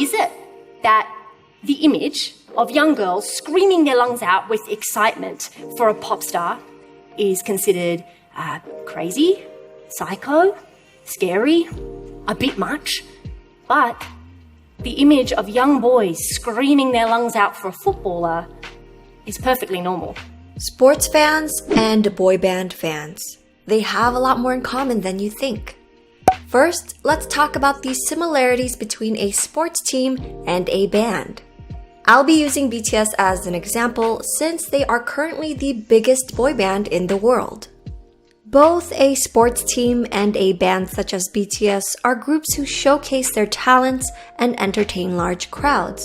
is it that the image of young girls screaming their lungs out with excitement for a pop star is considered crazy, psycho, scary, a bit much? But the image of young boys screaming their lungs out for a footballer is perfectly normal. Sports fans and boy band fans, they have a lot more in common than you think. First, let's talk about the similarities between a sports team and a band. I'll be using BTS as an example since they are currently the biggest boy band in the world. Both a sports team and a band such as BTS are groups who showcase their talents and entertain large crowds.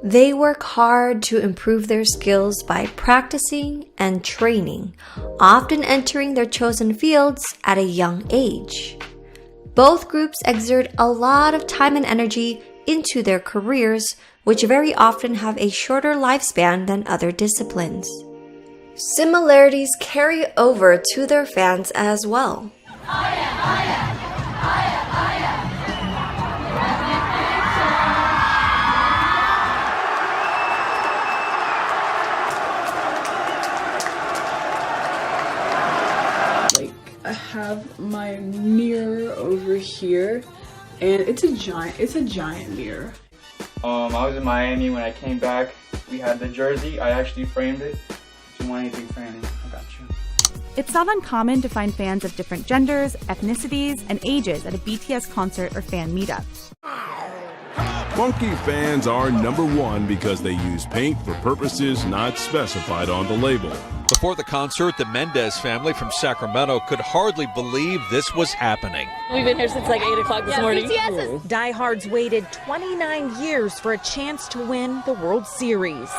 They work hard to improve their skills by practicing and training, often entering their chosen fields at a young age. Both groups exert a lot of time and energy into their careers, which very often have a shorter lifespan than other disciplines. Similarities carry over to their fans as well. I have my mirror over here, and it's a giant mirror. I was in Miami when I came back. We had the jersey. I actually framed it. If you want anything framing, I got you. It's not uncommon to find fans of different genders, ethnicities, and ages at a BTS concert or fan meetup. Funky fans are number one because they use paint for purposes not specified on the label. Before the concert, the Mendez family from Sacramento could hardly believe this was happening. We've been here since like 8 o'clock this morning. Diehards waited 29 years for a chance to win the World Series.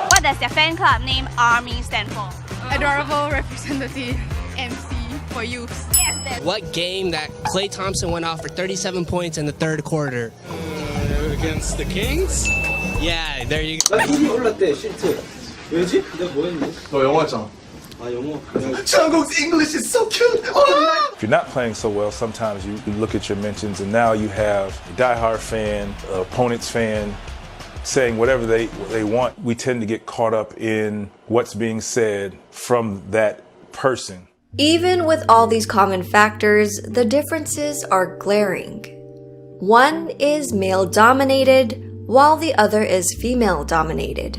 What does your fan club name ARMY stand for? Adorable Representative MC for Youth. Yes, what game that Klay Thompson went off for 37 points in the third quarter? Against the Kings? Yeah, there you go. 힘이 올랐대, 실트. 왜지? 내가 뭐 했는데? 너 영어 했잖아. 아, 영어? Jungkook's English is so cute! If you're not playing so well, sometimes you look at your mentions and now you have a diehard fan, an opponent's fan, saying whatever they want. We tend to get caught up in what's being said from that person. Even with all these common factors, the differences are glaring. One is male-dominated, while the other is female-dominated.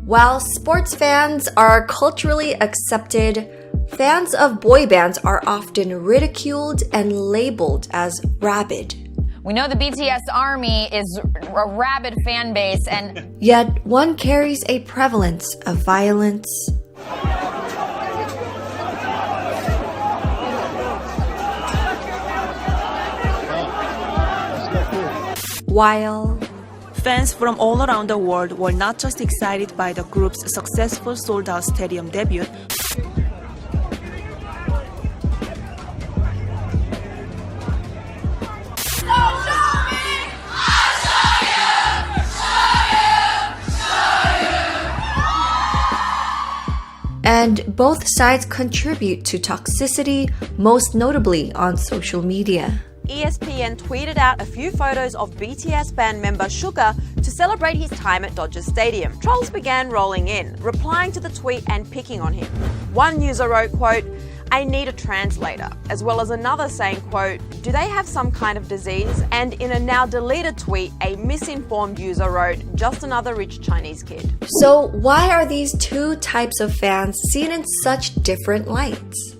While sports fans are culturally accepted, fans of boy bands are often ridiculed and labeled as rabid. We know the BTS ARMY is a rabid fan base, and yet one carries a prevalence of violence, while fans from all around the world were not just excited by the group's successful sold-out stadium debut, and both sides contribute to toxicity, most notably on social media. ESPN tweeted out a few photos of BTS band member Suga to celebrate his time at Dodger Stadium. Trolls began rolling in, replying to the tweet and picking on him. One user wrote, quote, I need a translator, as well as another saying, quote, do they have some kind of disease? And in a now deleted tweet, a misinformed user wrote, just another rich Chinese kid. So why are these two types of fans seen in such different lights?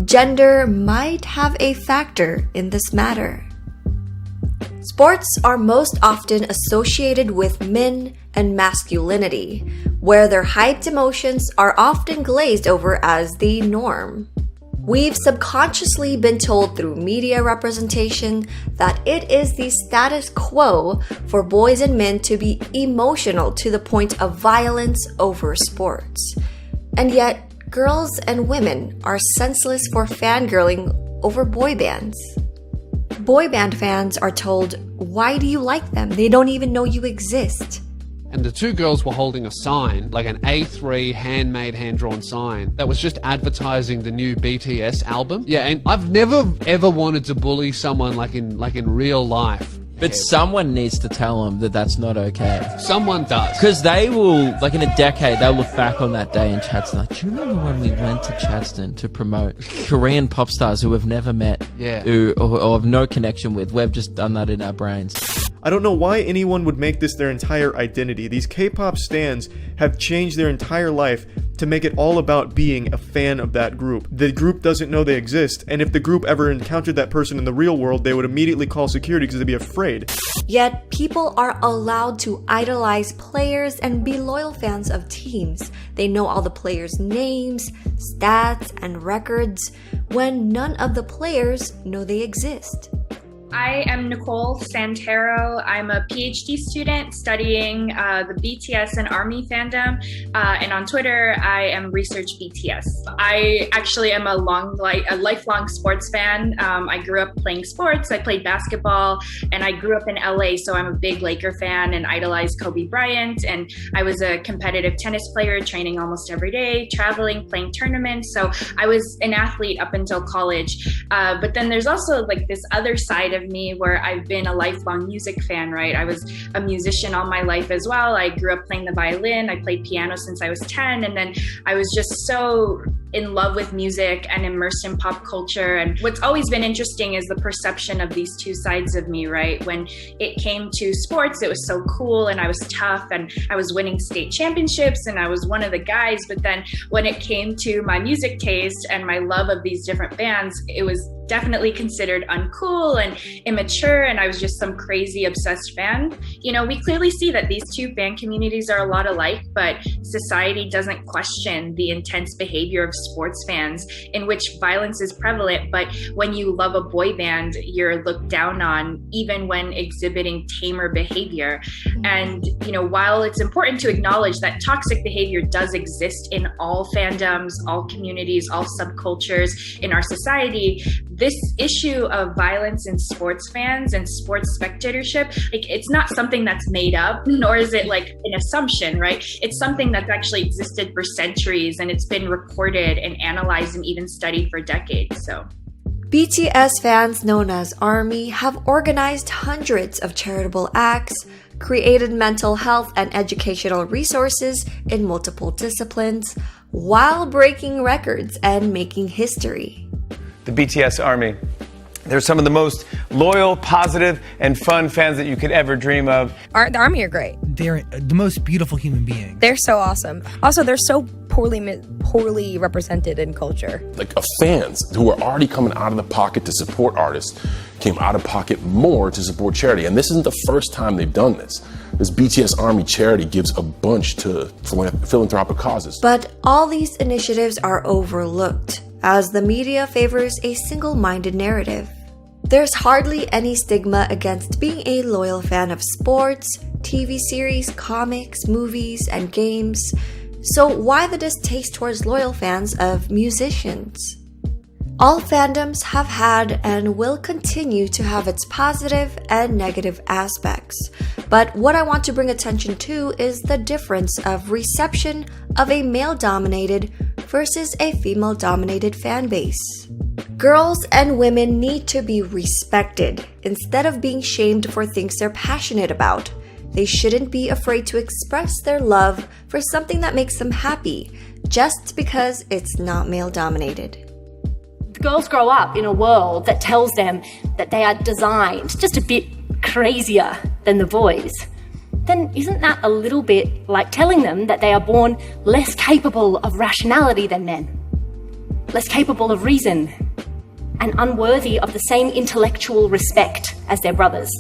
Gender might have a factor in this matter. Sports are most often associated with men and masculinity, where their hyped emotions are often glazed over as the norm. We've subconsciously been told through media representation that it is the status quo for boys and men to be emotional to the point of violence over sports. And yet, girls and women are senseless for fangirling over boy bands. Boy band fans are told, why do you like them? They don't even know you exist. And the two girls were holding a sign, like an A3 handmade, hand-drawn sign, that was just advertising the new BTS album. Yeah, and I've never ever wanted to bully someone like in real life. But someone needs to tell them that that's not okay. Someone does. Because they will, like in a decade, they'll look back on that day in Chadstone. Like, do you remember when we went to Chadstone to promote Korean pop stars who we've never met, or have no connection with? We've just done that in our brains. I don't know why anyone would make this their entire identity. These K-pop stans have changed their entire life to make it all about being a fan of that group. The group doesn't know they exist, and if the group ever encountered that person in the real world, they would immediately call security because they'd be afraid. Yet, people are allowed to idolize players and be loyal fans of teams. They know all the players' names, stats, and records, when none of the players know they exist. I am Nicole Santero. I'm a PhD student studying the BTS and ARMY fandom, and on Twitter I am Research BTS. I actually am a lifelong sports fan. I grew up playing sports. I played basketball, and I grew up in LA, so I'm a big Laker fan and idolize Kobe Bryant. And I was a competitive tennis player, training almost every day, traveling, playing tournaments. So I was an athlete up until college. But then there's also like this other side of me where I've been a lifelong music fan, right? I was a musician all my life as well. I grew up playing the violin. I played piano since I was 10. And then I was just so in love with music and immersed in pop culture. And what's always been interesting is the perception of these two sides of me, right? When it came to sports, it was so cool and I was tough and I was winning state championships and I was one of the guys. But then when it came to my music taste and my love of these different bands, it was definitely considered uncool and immature, and I was just some crazy obsessed fan. You know, we clearly see that these two fan communities are a lot alike, but society doesn't question the intense behavior of sports fans in which violence is prevalent, but when you love a boy band, you're looked down on even when exhibiting tamer behavior. And, you know, while it's important to acknowledge that toxic behavior does exist in all fandoms, all communities, all subcultures in our society, this issue of violence in sports fans and sports spectatorship, like, it's not something that's made up, nor is it like an assumption, right? It's something that's actually existed for centuries, and it's been recorded and analyzed and even studied for decades. So BTS fans known as ARMY have organized hundreds of charitable acts, created mental health and educational resources in multiple disciplines, while breaking records and making history. The BTS ARMY. They're some of the most loyal, positive, and fun fans that you could ever dream of. The ARMY are great. They're the most beautiful human beings. They're so awesome. Also, they're so poorly represented in culture. Like fans who are already coming out of the pocket to support artists came out of pocket more to support charity. And this isn't the first time they've done this. This BTS ARMY charity gives a bunch to philanthropic causes. But all these initiatives are overlooked, as the media favors a single-minded narrative. There's hardly any stigma against being a loyal fan of sports, TV series, comics, movies, and games. So why the distaste towards loyal fans of musicians? All fandoms have had and will continue to have its positive and negative aspects. But what I want to bring attention to is the difference of reception of a male-dominated versus a female-dominated fan base. Girls and women need to be respected instead of being shamed for things they're passionate about. They shouldn't be afraid to express their love for something that makes them happy, just because it's not male-dominated. girls grow up in a world that tells them that they are designed just a bit crazier than the boys, then isn't that a little bit like telling them that they are born less capable of rationality than men, less capable of reason, and unworthy of the same intellectual respect as their brothers?